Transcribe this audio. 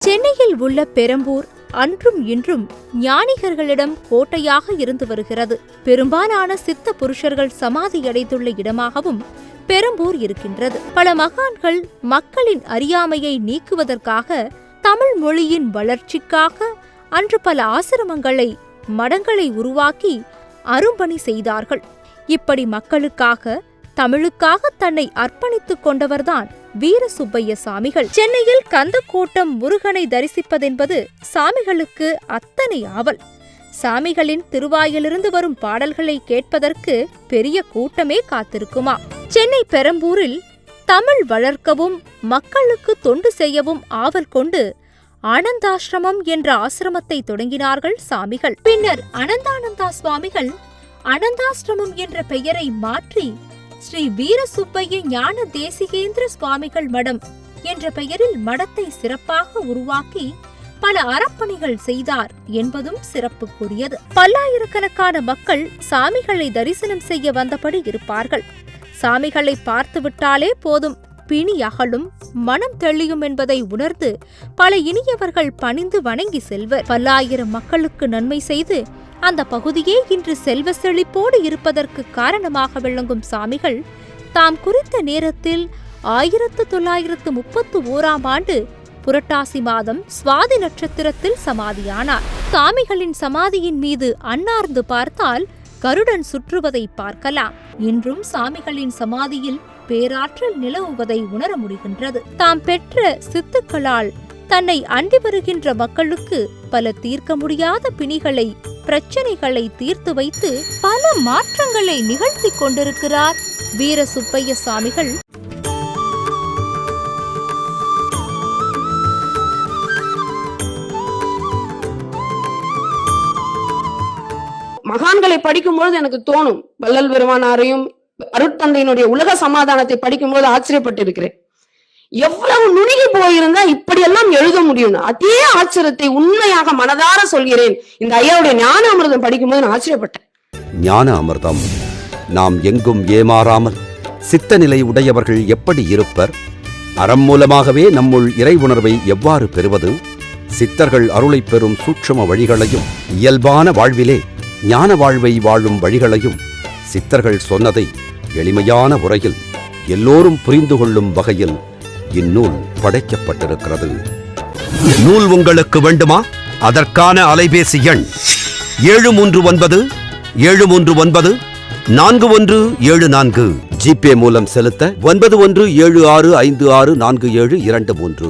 சென்னையில் உள்ள பெரம்பூர் அன்றும் இன்றும் ஞானிகர்களிடம் கோட்டையாக இருந்து வருகிறது. பெரும்பாலான சித்த புருஷர்கள் சமாதியடைந்துள்ள இடமாகவும் பெரம்பூர் இருக்கின்றது. பல மகான்கள் மக்களின் அறியாமையை நீக்குவதற்காக, தமிழ் மொழியின் வளர்ச்சிக்காக அன்று பல ஆசிரமங்களை, மடங்களை உருவாக்கி அரும்பணி செய்தார்கள். இப்படி மக்களுக்காக, தமிழுக்காக தன்னை அர்ப்பணித்துக் கொண்டவர்தான் வீரசுப்பைய சாமிகள். சென்னையில் கந்தக்கோட்டம் முருகனை தரிசிப்பதென்பது சாமிகளுக்கு அத்தனை ஆவல். சாமிகளின் திருவாயிலிருந்து வரும் பாடல்களை கேட்பதற்கு பெரிய கூட்டமே காத்திருக்குமா. சென்னை பெரம்பூரில் தமிழ் வளர்க்கவும் மக்களுக்கு தொண்டு செய்யவும் ஆவல் கொண்டு ஆனந்தாசிரமம் என்ற ஆசிரமத்தை தொடங்கினார்கள் சாமிகள். பின்னர் அனந்தானந்தா சுவாமிகள் அனந்தாசிரமம் என்ற பெயரை மாற்றி ஸ்ரீ வீரசுப்பைய ஞான தேசிகேந்திர சுவாமிகள் மடம் என்ற பெயரில் மடத்தை சிறப்பாக உருவாக்கி பல அறப்பணிகள் செய்தார் என்பதும் சிறப்புக்குரியது. பல்லாயிரக்கணக்கான மக்கள் சாமிகளை தரிசனம் செய்ய வந்தபடி இருப்பார்கள். சாமிகளை பார்த்துவிட்டாலே போதும், பிணி அகலும், மனம் தெளியும் என்பதை உணர்ந்து பல இனியவர்கள் பணிந்து வணங்கி செல்வர். பல்லாயிரம் மக்களுக்கு நன்மை செய்து அந்த பகுதியே இன்று செல்வ செழிப்போடு இருப்பதற்கு காரணமாக விளங்கும் சாமிகள் தாம் குறித்த நேரத்தில் 1931 புரட்டாசி மாதம் சுவாதி நட்சத்திரத்தில் சமாதியானார். சாமிகளின் சமாதியின் மீது அன்னார்ந்து பார்த்தால் கருடன் சுற்றுவதை பார்க்கலாம். இன்றும் சாமிகளின் சமாதியில் பேராற்றல் நிலவுவதை உணர முடிகின்றது. தாம் பெற்ற சித்துக்களால் தன்னை அண்டி வருகின்ற மக்களுக்கு பல தீர்க்க முடியாத பிணிகளை, பிரச்சனைகளை தீர்த்து வைத்து பல மாற்றங்களை நிகழ்த்தி கொண்டிருக்கிறார் வீரசுப்பைய சாமிகள். மகான்களை படிக்கும்போது எனக்கு தோணும், வள்ளல் பெருமானாரையும் அருட்தந்தையினுடைய உலக சமாதானத்தை படிக்கும்போது ஆச்சரியப்பட்டு இருக்கிறேன். எவ்வளவு நுணுகி போயிருந்தா இப்படி எல்லாம் எழுத முடியும். அதே ஆச்சரியத்தை உண்மையாக மனதார சொல்கிறேன். இந்த ஐயாவுடைய ஞான அமிர்தம் படிக்கும்போது நான் ஆச்சரியப்பட்டேன். ஞான அமிர்தம். நாம் எங்கும் ஏமாறாமல் சித்த நிலை உடையவர்கள் எப்படி இருப்பர்? அறம் மூலமாகவே நம்முள் இறை உணர்வை எவ்வாறு பெறுவது? சித்தர்கள் அருளை பெறும் சூட்சும வழிகளையும், இயல்பான வாழ்விலே ஞான வாழ்வை வாழும் வழிகளையும் சித்தர்கள் சொன்னதை எளிமையான முறையில் எல்லோரும் புரிந்து கொள்ளும் வகையில் இந்நூல் படைக்கப்பட்டிருக்கிறது. நூல் உங்களுக்கு வேண்டுமா? அதற்கான அலைபேசி எண் 7397394 ஜிபே மூலம் செலுத்த 9176564723.